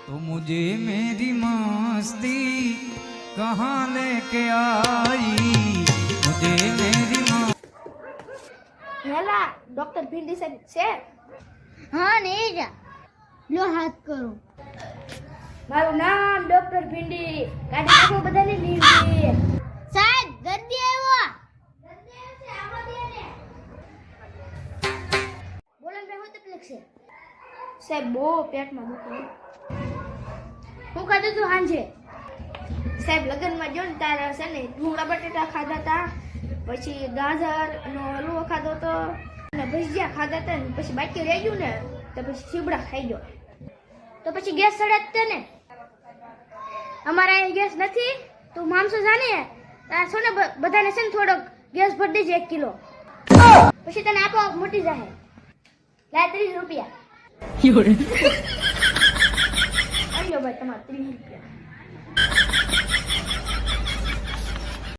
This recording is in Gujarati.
तो मुझे मेरी मस्ती कहाँ लेके आई, मुझे मेरी હેલા ડોક્ટર ભીંડી સાહેબ છે? હા નહીં જા લો હાથ કરો. મારું નામ ડોક્ટર ભીંડી. કાઢી નાખો બધાની લીંડી. સાહેબ દર્દી આવ્યો. બોલો ને હું તકલીફ છે? સાહેબ બહુ પેટમાં દુખે. હું ખાધું તું સાંજે? સાહેબ લગ્નમાં જો ને તારે છે ને ઢૂંગળા બટેટા ખાધા હતા, પછી ગાજરનો હલવો ખાધો તો, અને ભજીયા ખાધા હતા, ને પછી બાકી રહી ગયું ને તો પછી સીબડા ખાઈ ગયો. તો પછી ગેસ સડે જ તે ને. અમારા અહીં ગેસ નથી. તું મામસો જાને આ છો ને બધાને છે ને થોડોક ગેસ ભરી દેજે 1 કિલો, પછી તને આપોઆપ મોટી જાય. લાય 30 રૂપિયા. અલ્યો ભાઈ તમારે 30 રૂપિયા.